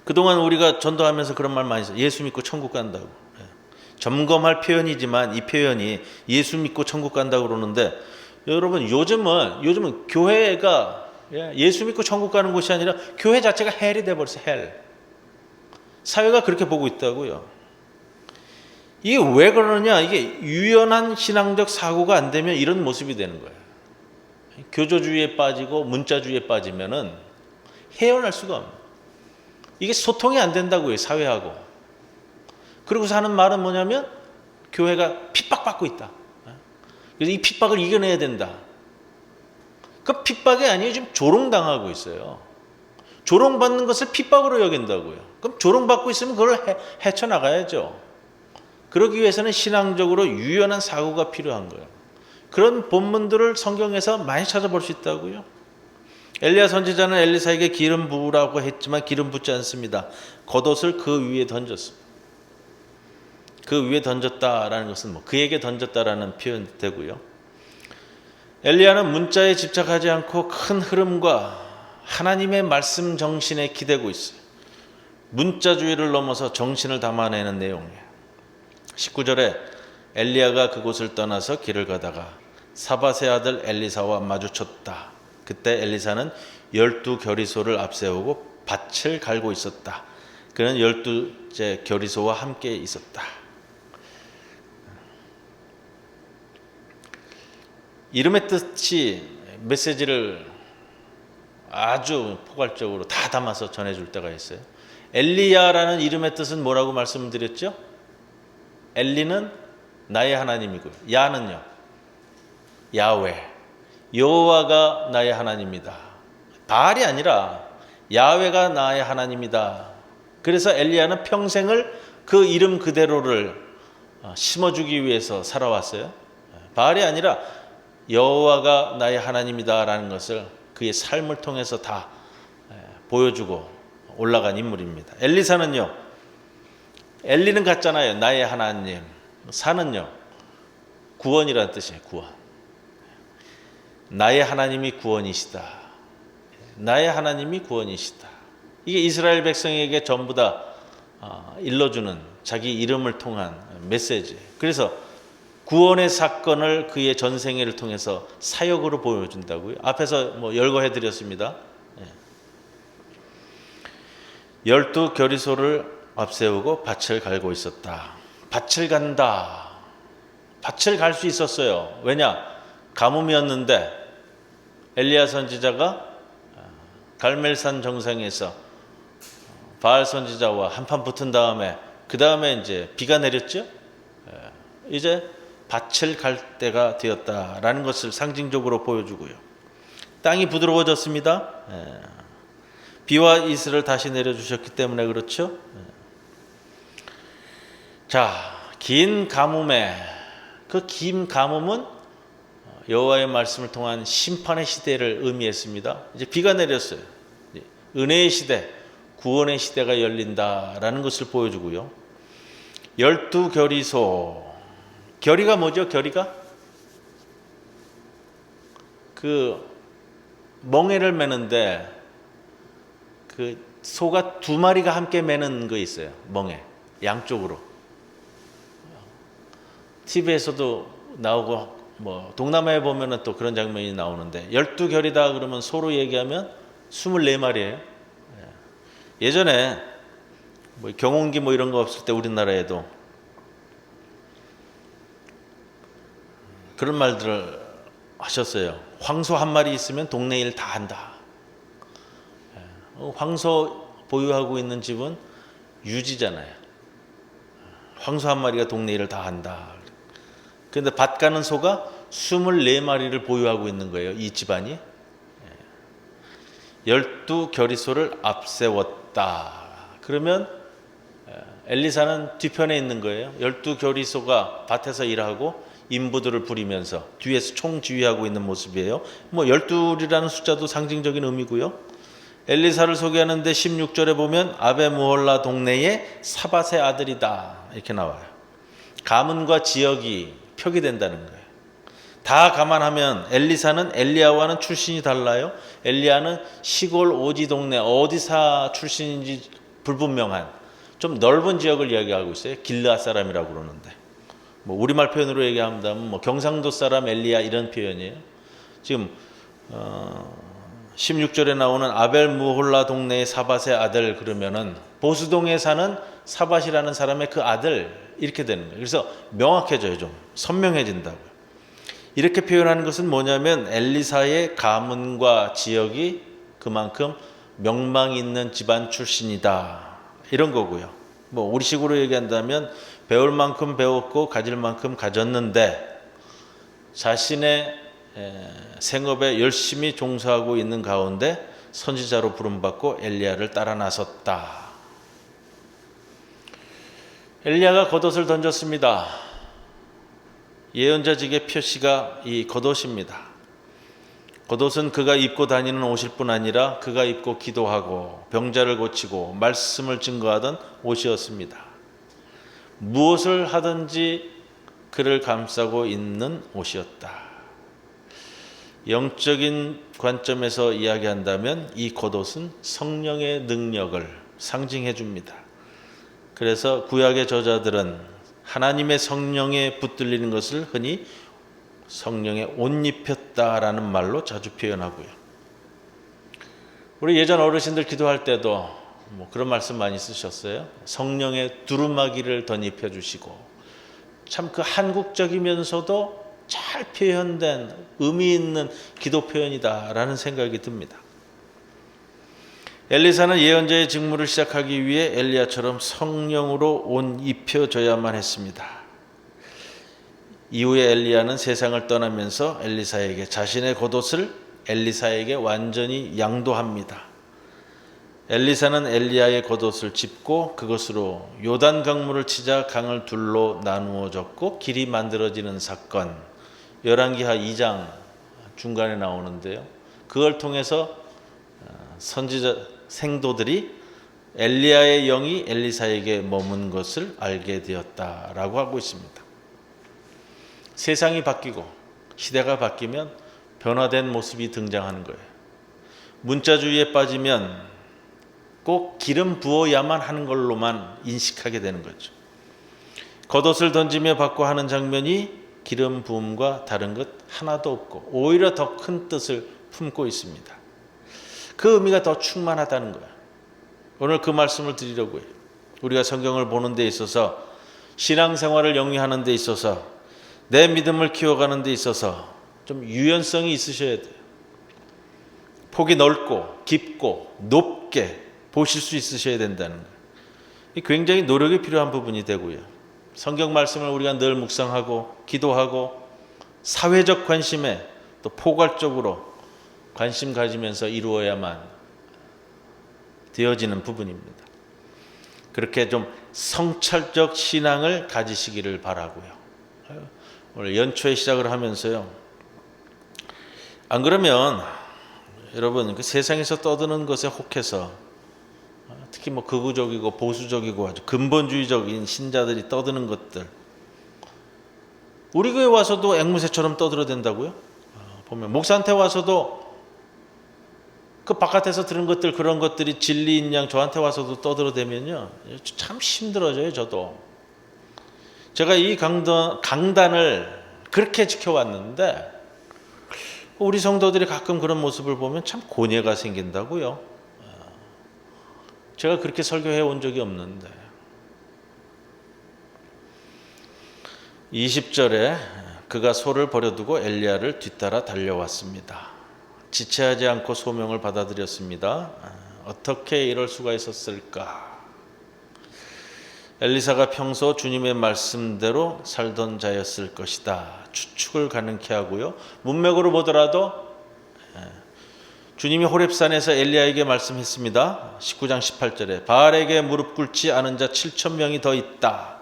그동안 우리가 전도하면서 그런 말 많이 했어요. 예수 믿고 천국 간다고. 점검할 표현이지만 이 표현이 예수 믿고 천국 간다고 그러는데, 여러분 요즘은 교회가 예수 믿고 천국 가는 곳이 아니라 교회 자체가 헬이 돼 버렸어요. 헬. 사회가 그렇게 보고 있다고요. 이게 왜 그러느냐? 이게 유연한 신앙적 사고가 안 되면 이런 모습이 되는 거예요. 교조주의에 빠지고 문자주의에 빠지면은 헤어날 수가 없어요. 이게 소통이 안 된다고요, 사회하고. 그러고서 하는 말은 뭐냐면 교회가 핍박받고 있다. 그래서 이 핍박을 이겨내야 된다. 그 핍박이 아니에요. 지금 조롱당하고 있어요. 조롱받는 것을 핍박으로 여긴다고요. 그럼 조롱받고 있으면 그걸 헤쳐나가야죠. 그러기 위해서는 신앙적으로 유연한 사고가 필요한 거예요. 그런 본문들을 성경에서 많이 찾아볼 수 있다고요. 엘리야 선지자는 엘리사에게 기름 부으라고 했지만 기름 붓지 않습니다. 겉옷을 그 위에 던졌습니다. 그 위에 던졌다라는 것은 뭐 그에게 던졌다라는 표현이 되고요. 엘리야는 문자에 집착하지 않고 큰 흐름과 하나님의 말씀 정신에 기대고 있어요. 문자주의를 넘어서 정신을 담아내는 내용이에요. 19절에 엘리야가 그곳을 떠나서 길을 가다가 사밧의 아들 엘리사와 마주쳤다. 그때 엘리사는 12겨리소를 앞세우고 밭을 갈고 있었다. 그는 12째 겨리소와 함께 있었다. 이름의 뜻이 메시지를 아주 포괄적으로 다 담아서 전해줄 때가 있어요. 엘리야라는 이름의 뜻은 뭐라고 말씀드렸죠? 엘리는 나의 하나님이고요. 야는요, 야훼, 여호와가 나의 하나님이다. 바알이 아니라 야훼가 나의 하나님이다. 그래서 엘리야는 평생을 그 이름 그대로를 심어주기 위해서 살아왔어요. 바알이 아니라 여호와가 나의 하나님이다라는 것을 그의 삶을 통해서 다 보여주고 올라간 인물입니다. 엘리사는요, 엘리는 같잖아요. 나의 하나님. 사는요, 구원이라는 뜻이에요. 구원. 나의 하나님이 구원이시다. 나의 하나님이 구원이시다. 이게 이스라엘 백성에게 전부 다 일러주는 자기 이름을 통한 메시지예요. 그래서 구원의 사건을 그의 전생애를 통해서 사역으로 보여준다고요. 앞에서 뭐 열거해드렸습니다. 12겨리소를 앞세우고 밭을 갈고 있었다. 밭을 간다. 밭을 갈 수 있었어요. 왜냐? 가뭄이었는데 엘리야 선지자가 갈멜산 정상에서 바알 선지자와 한판 붙은 다음에 그 다음에 이제 비가 내렸죠. 이제 밭을 갈 때가 되었다라는 것을 상징적으로 보여주고요. 땅이 부드러워졌습니다. 비와 이슬을 다시 내려주셨기 때문에 그렇죠. 자, 긴 가뭄에 그 긴 가뭄은 여호와의 말씀을 통한 심판의 시대를 의미했습니다. 이제 비가 내렸어요. 은혜의 시대, 구원의 시대가 열린다라는 것을 보여주고요. 12결의소, 결의가 뭐죠? 결의가 그 멍에를 매는데 그 소가 2마리가 함께 매는 거 있어요. 멍에 양쪽으로. TV에서도 나오고 뭐 동남아에 보면은 또 그런 장면이 나오는데 12결이다 그러면 소로 얘기하면 24마리예요. 예전에 뭐 경운기 뭐 이런 거 없을 때 우리나라에도 그런 말들을 하셨어요. 황소 한 마리 있으면 동네 일 다 한다. 황소 보유하고 있는 집은 유지잖아요. 황소 한 마리가 동네 일을 다 한다. 그런데 밭 가는 소가 24마리를 보유하고 있는 거예요. 이 집안이. 12결의소를 앞세웠다. 그러면 엘리사는 뒤편에 있는 거예요. 12결의소가 밭에서 일하고 인부들을 부리면서 뒤에서 총지휘하고 있는 모습이에요. 뭐 12이라는 숫자도 상징적인 의미고요. 엘리사를 소개하는데 16절에 보면 아베무홀라 동네의 사밧의 아들이다 이렇게 나와요. 가문과 지역이 표기된다는 거예요. 다 감안하면 엘리사는 엘리야와는 출신이 달라요. 엘리야는 시골 오지 동네 어디사 출신인지 불분명한 좀 넓은 지역을 이야기하고 있어요. 길르앗 사람이라고 그러는데 뭐 우리말 표현으로 얘기한다면 뭐 경상도 사람 엘리야 이런 표현이에요. 지금 16절에 나오는 아벨무홀라 동네의 사밧의 아들 그러면은 보수동에 사는 사밧이라는 사람의 그 아들 이렇게 되는 거예요. 그래서 명확해져요. 좀 선명해진다고요. 이렇게 표현하는 것은 뭐냐면 엘리사의 가문과 지역이 그만큼 명망 있는 집안 출신이다 이런 거고요. 뭐 우리식으로 얘기한다면 배울 만큼 배웠고 가질 만큼 가졌는데 자신의 생업에 열심히 종사하고 있는 가운데 선지자로 부름받고 엘리야를 따라 나섰다. 엘리야가 겉옷을 던졌습니다. 예언자직의 표시가 이 겉옷입니다. 겉옷은 그가 입고 다니는 옷일 뿐 아니라 그가 입고 기도하고 병자를 고치고 말씀을 증거하던 옷이었습니다. 무엇을 하든지 그를 감싸고 있는 옷이었다. 영적인 관점에서 이야기한다면 이 겉옷은 성령의 능력을 상징해 줍니다. 그래서 구약의 저자들은 하나님의 성령에 붙들리는 것을 흔히 성령에 옷 입혔다라는 말로 자주 표현하고요. 우리 예전 어르신들 기도할 때도 뭐 그런 말씀 많이 쓰셨어요. 성령의 두루마기를 덧입혀 주시고 참 그 한국적이면서도 잘 표현된 의미 있는 기도 표현이다라는 생각이 듭니다. 엘리사는 예언자의 직무를 시작하기 위해 엘리야처럼 성령으로 옷 입혀져야만 했습니다. 이후에 엘리야는 세상을 떠나면서 엘리사에게 자신의 겉옷을 엘리사에게 완전히 양도합니다. 엘리사는 엘리야의 겉옷을 짚고 그것으로 요단 강물을 치자 강을 둘로 나누어 졌고 길이 만들어지는 사건 열왕기하 2장 중간에 나오는데요. 그걸 통해서 선지자 생도들이 엘리야의 영이 엘리사에게 머문 것을 알게 되었다라고 하고 있습니다. 세상이 바뀌고 시대가 바뀌면 변화된 모습이 등장하는 거예요. 문자주의에 빠지면 꼭 기름 부어야만 하는 걸로만 인식하게 되는 거죠. 겉옷을 던지며 받고 하는 장면이 기름 부음과 다른 것 하나도 없고 오히려 더 큰 뜻을 품고 있습니다. 그 의미가 더 충만하다는 거예요. 오늘 그 말씀을 드리려고 해요. 우리가 성경을 보는 데 있어서 신앙생활을 영위하는 데 있어서 내 믿음을 키워가는 데 있어서 좀 유연성이 있으셔야 돼요. 폭이 넓고 깊고 높게 보실 수 있으셔야 된다는 거예요. 굉장히 노력이 필요한 부분이 되고요. 성경 말씀을 우리가 늘 묵상하고 기도하고 사회적 관심에 또 포괄적으로 관심 가지면서 이루어야만 되어지는 부분입니다. 그렇게 좀 성찰적 신앙을 가지시기를 바라고요. 오늘 연초에 시작을 하면서요. 안 그러면 여러분 그 세상에서 떠드는 것에 혹해서 특히 뭐 극우적이고 보수적이고 아주 근본주의적인 신자들이 떠드는 것들, 우리 교회 와서도 앵무새처럼 떠들어댄다고요? 보면 목사한테 와서도 그 바깥에서 들은 것들, 그런 것들이 진리인 양 저한테 와서도 떠들어대면요 참 힘들어져요. 저도 제가 이 강단을 그렇게 지켜왔는데 우리 성도들이 가끔 그런 모습을 보면 참 고뇌가 생긴다고요. 제가 그렇게 설교해 온 적이 없는데. 20절에 그가 소를 버려두고 엘리야를 뒤따라 달려왔습니다. 지체하지 않고 소명을 받아들였습니다. 어떻게 이럴 수가 있었을까? 엘리사가 평소 주님의 말씀대로 살던 자였을 것이다. 추측을 가능케 하고요. 문맥으로 보더라도 주님이 호렙산에서 엘리야에게 말씀했습니다. 19장 18절에 바알에게 무릎 꿇지 않은 자 7,000명이 더 있다.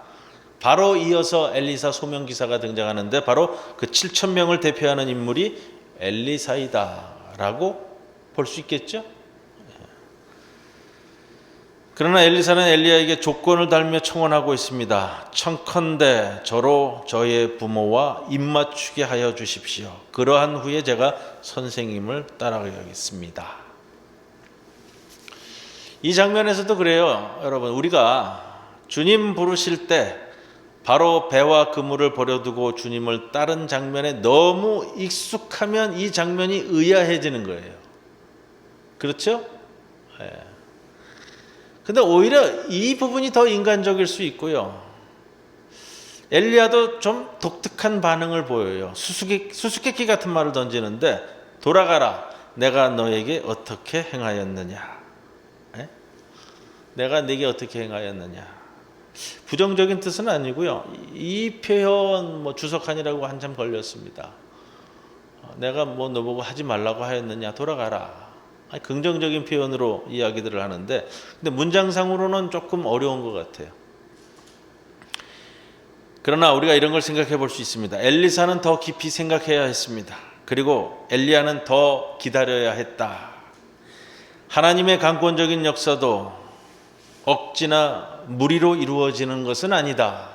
바로 이어서 엘리사 소명 기사가 등장하는데 바로 그 7,000명을 대표하는 인물이 엘리사이다 라고 볼 수 있겠죠. 그러나 엘리사는 엘리야에게 조건을 달며 청원하고 있습니다. 청컨대 저로 저의 부모와 입맞추게 하여 주십시오. 그러한 후에 제가 선생님을 따라가겠습니다. 이 장면에서도 그래요. 여러분, 우리가 주님 부르실 때 바로 배와 그물을 버려두고 주님을 따른 장면에 너무 익숙하면 이 장면이 의아해지는 거예요. 그렇죠? 네. 근데 오히려 이 부분이 더 인간적일 수 있고요. 엘리야도 좀 독특한 반응을 보여요. 수수께끼 같은 말을 던지는데 돌아가라. 내가 너에게 어떻게 행하였느냐. 네? 내가 네게 어떻게 행하였느냐. 부정적인 뜻은 아니고요. 이 표현 주석하니라고 한참 걸렸습니다. 내가 너보고 하지 말라고 하였느냐. 돌아가라. 긍정적인 표현으로 이야기들을 하는데 근데 문장상으로는 조금 어려운 것 같아요. 그러나 우리가 이런 걸 생각해 볼 수 있습니다. 엘리사는 더 깊이 생각해야 했습니다. 그리고 엘리야는 더 기다려야 했다. 하나님의 강권적인 역사도 억지나 무리로 이루어지는 것은 아니다.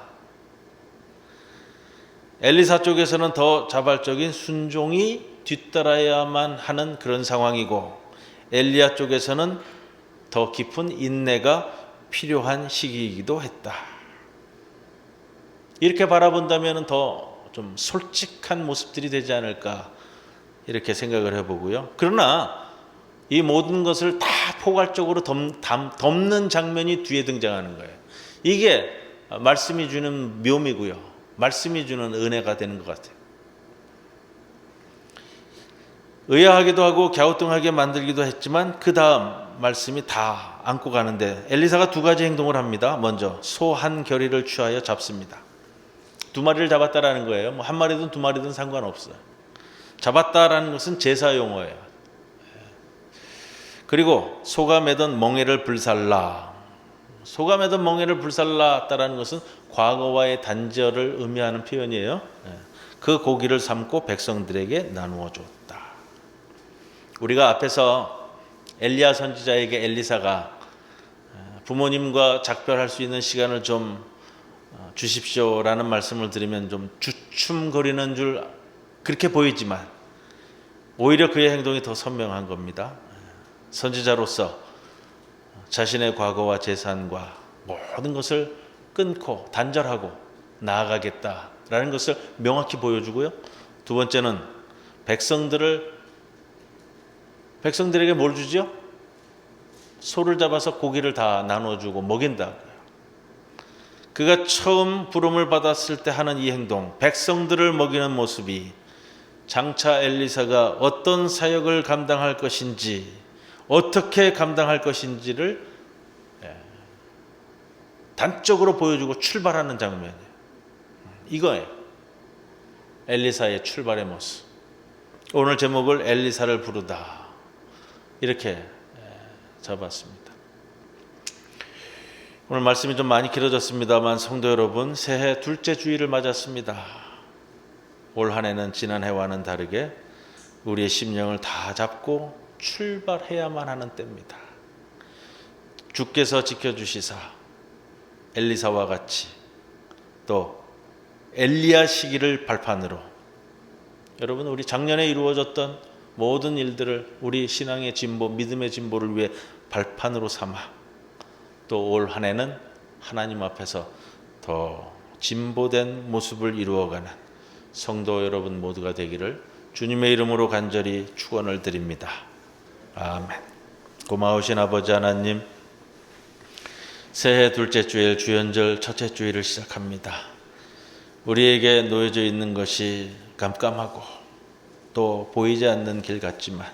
엘리사 쪽에서는 더 자발적인 순종이 뒤따라야만 하는 그런 상황이고 엘리야 쪽에서는 더 깊은 인내가 필요한 시기이기도 했다. 이렇게 바라본다면 더 좀 솔직한 모습들이 되지 않을까 이렇게 생각을 해보고요. 그러나 이 모든 것을 다 포괄적으로 덮는 장면이 뒤에 등장하는 거예요. 이게 말씀이 주는 묘미고요. 말씀이 주는 은혜가 되는 것 같아요. 의아하기도 하고 갸우뚱하게 만들기도 했지만 그 다음 말씀이 다 안고 가는데 엘리사가 두 가지 행동을 합니다. 먼저 소 한 겨리를 취하여 잡습니다. 두 마리를 잡았다라는 거예요. 한 마리든 두 마리든 상관없어요. 잡았다라는 것은 제사 용어예요. 그리고 소가 매던 멍에를 불살라. 소가 매던 멍에를 불살랐다라는 것은 과거와의 단절을 의미하는 표현이에요. 그 고기를 삶고 백성들에게 나누어 줬다. 우리가 앞에서 엘리야 선지자에게 엘리사가 부모님과 작별할 수 있는 시간을 좀 주십시오라는 말씀을 드리면 좀 주춤거리는 줄 그렇게 보이지만 오히려 그의 행동이 더 선명한 겁니다. 선지자로서 자신의 과거와 재산과 모든 것을 끊고 단절하고 나아가겠다라는 것을 명확히 보여주고요. 두 번째는 백성들에게 뭘 주죠? 소를 잡아서 고기를 다 나눠주고 먹인다고요. 그가 처음 부름을 받았을 때 하는 이 행동, 백성들을 먹이는 모습이 장차 엘리사가 어떤 사역을 감당할 것인지, 어떻게 감당할 것인지를 단적으로 보여주고 출발하는 장면이에요. 이거예요. 엘리사의 출발의 모습. 오늘 제목을 엘리사를 부르다 이렇게 잡았습니다. 오늘 말씀이 좀 많이 길어졌습니다만 성도 여러분, 새해 둘째 주일을 맞았습니다. 올 한 해는 지난 해와는 다르게 우리의 심령을 다 잡고 출발해야만 하는 때입니다. 주께서 지켜주시사 엘리사와 같이 또 엘리야 시기를 발판으로 여러분, 우리 작년에 이루어졌던 모든 일들을 우리 신앙의 진보, 믿음의 진보를 위해 발판으로 삼아 또 올 한 해는 하나님 앞에서 더 진보된 모습을 이루어가는 성도 여러분 모두가 되기를 주님의 이름으로 간절히 축원을 드립니다. 아멘. 고마우신 아버지 하나님, 새해 둘째 주일 주연절 첫째 주일을 시작합니다. 우리에게 놓여져 있는 것이 깜깜하고 또 보이지 않는 길 같지만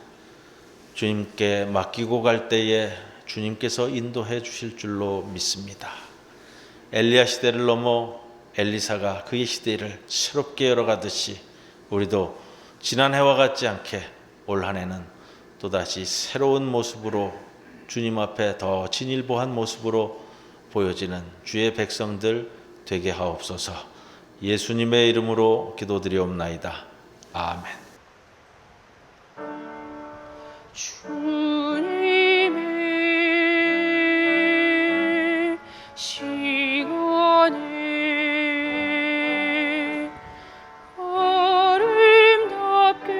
주님께 맡기고 갈 때에 주님께서 인도해 주실 줄로 믿습니다. 엘리야 시대를 넘어 엘리사가 그의 시대를 새롭게 열어가듯이 우리도 지난 해와 같지 않게 올 한 해는 또다시 새로운 모습으로 주님 앞에 더 진일보한 모습으로 보여지는 주의 백성들 되게 하옵소서. 예수님의 이름으로 기도드리옵나이다. 아멘. 주님의 시간에 아름답게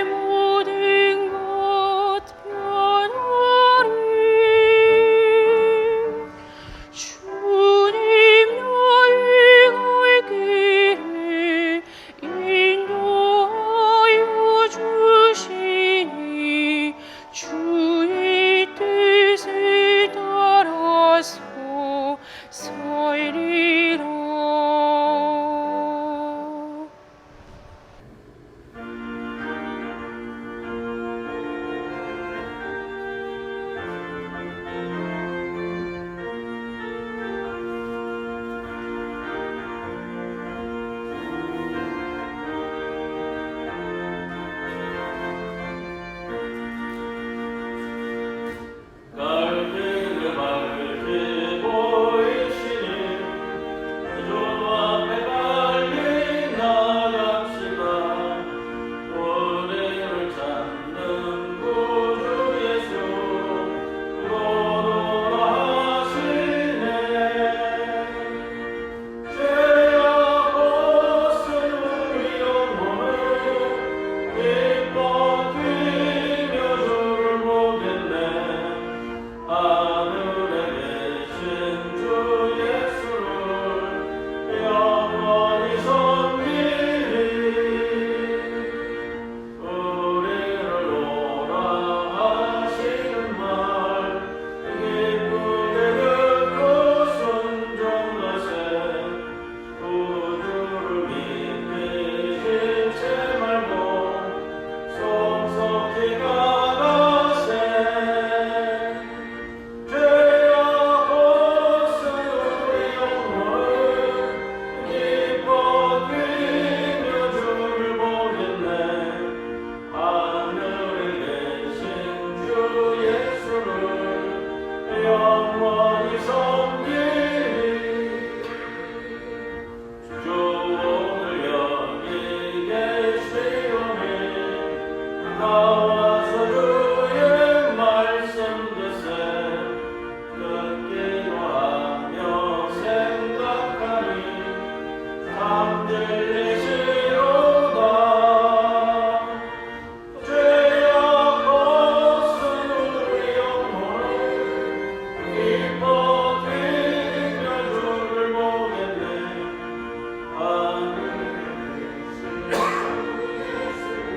모든 것 변하리. 주님 나의 갈 길을 인도하여 주시니 주의 뜻을 따라서 살리라. 갈길을 밝히 보이시니 주 앞에 달리 나갑시다. 우리를 찾는 구주 예수 도도하시네. 죄악없은 우리 영혼을 기뻐 뛰며 주를 보겠네. 하늘에 계신 주 예수를 영원히 섬기리. 우리를 오라 하시는 말 기쁘게 듣고 순종하세. 구주를 믿기 싫지 말고 속속히 가가세. 죄악없은 우리 영혼을 기뻐 뛰며 주를 보겠네. 하늘에 계신 주 예수를 영원히 섬기리. 주 오늘 여기 계시오니 나와서 주의 말씀 듣세. 듣기로 하며 생각하니 참 들리시로다. 죄악없은 우리 영혼을 기뻐 뛰며 주를 보겠네. 하늘에 계신 주 예수를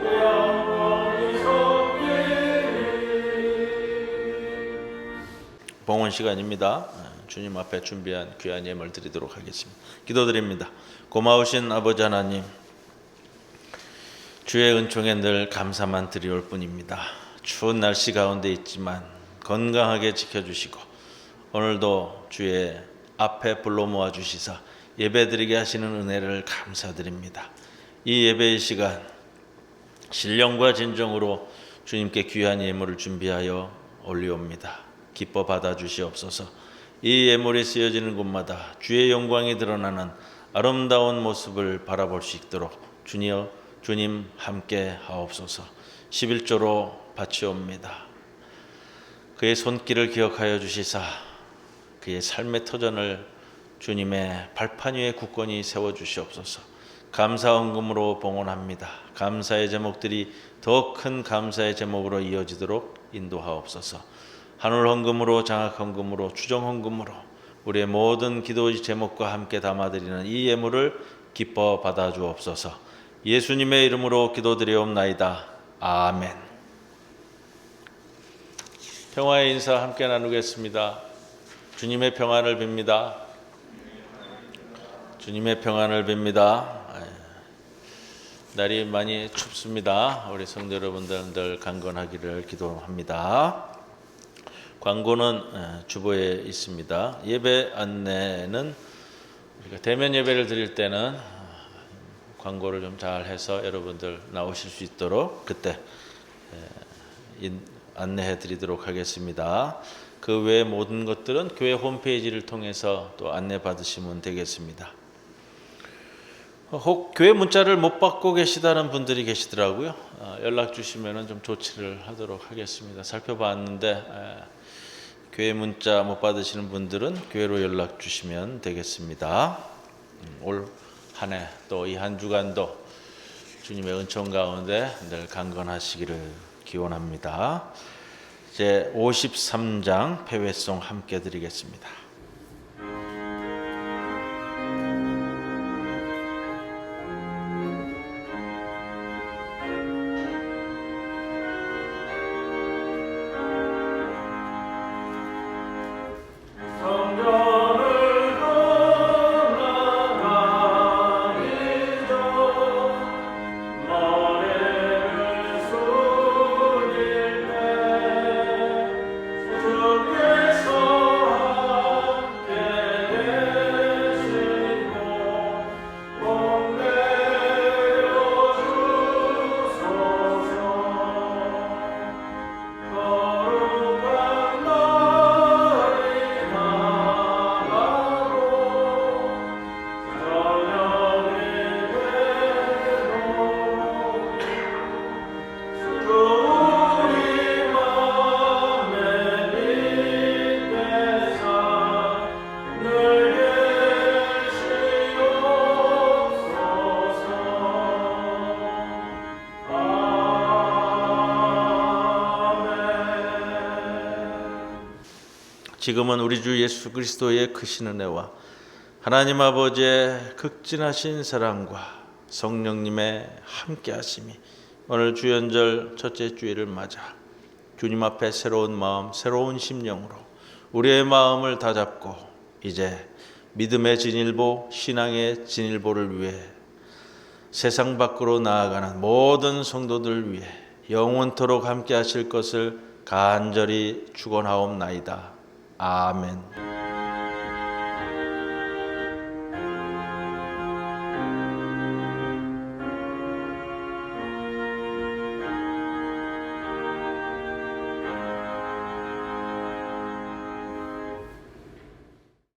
영원히 섬기리. 봉헌 시간입니다. 주님 앞에 준비한 귀한 예물 드리도록 하겠습니다. 기도드립니다. 고마우신 아버지 하나님, 주의 은총에 늘 감사만 드리올 뿐입니다. 추운 날씨 가운데 있지만 건강하게 지켜주시고 오늘도 주의 앞에 불러 모아 주시사 예배드리게 하시는 은혜를 감사드립니다. 이 예배의 시간 신령과 진정으로 주님께 귀한 예물을 준비하여 올리옵니다. 기뻐 받아주시옵소서. 이 예물이 쓰여지는 곳마다 주의 영광이 드러나는 아름다운 모습을 바라볼 수 있도록 주님 함께 하옵소서. 11조로 바치옵니다. 그의 손길을 기억하여 주시사 그의 삶의 터전을 주님의 발판 위에 굳건히 세워주시옵소서. 감사 헌금으로 봉헌합니다. 감사의 제목들이 더 큰 감사의 제목으로 이어지도록 인도하옵소서. 한울 헌금으로, 장학 헌금으로, 추정 헌금으로 우리의 모든 기도 제목과 함께 담아드리는 이 예물을 기뻐 받아주옵소서. 예수님의 이름으로 기도드리옵나이다. 아멘. 평화의 인사 함께 나누겠습니다. 주님의 평안을 빕니다. 주님의 평안을 빕니다. 날이 많이 춥습니다. 우리 성도 여러분들 늘 강건하기를 기도합니다. 광고는 주보에 있습니다. 예배 안내는 우리가 대면 예배를 드릴 때는 광고를 좀 잘 해서 여러분들 나오실 수 있도록 그때 안내해 드리도록 하겠습니다. 그 외의 모든 것들은 교회 홈페이지를 통해서 또 안내 받으시면 되겠습니다. 혹 교회 문자를 못 받고 계시다는 분들이 계시더라고요. 연락 주시면 좀 조치를 하도록 하겠습니다. 살펴봤는데 교회 문자 못 받으시는 분들은 교회로 연락 주시면 되겠습니다. 올 한 해 또 이 한 주간도 주님의 은총 가운데 늘 강건하시기를 기원합니다. 제 53장 패회송 함께 드리겠습니다. 지금은 우리 주 예수 그리스도의 크신 은혜와 하나님 아버지의 극진하신 사랑과 성령님의 함께하심이 오늘 주연절 첫째 주일을 맞아 주님 앞에 새로운 마음, 새로운 심령으로 우리의 마음을 다잡고 이제 믿음의 진일보, 신앙의 진일보를 위해 세상 밖으로 나아가는 모든 성도들 위해 영원토록 함께하실 것을 간절히 축원하옵나이다. 아멘.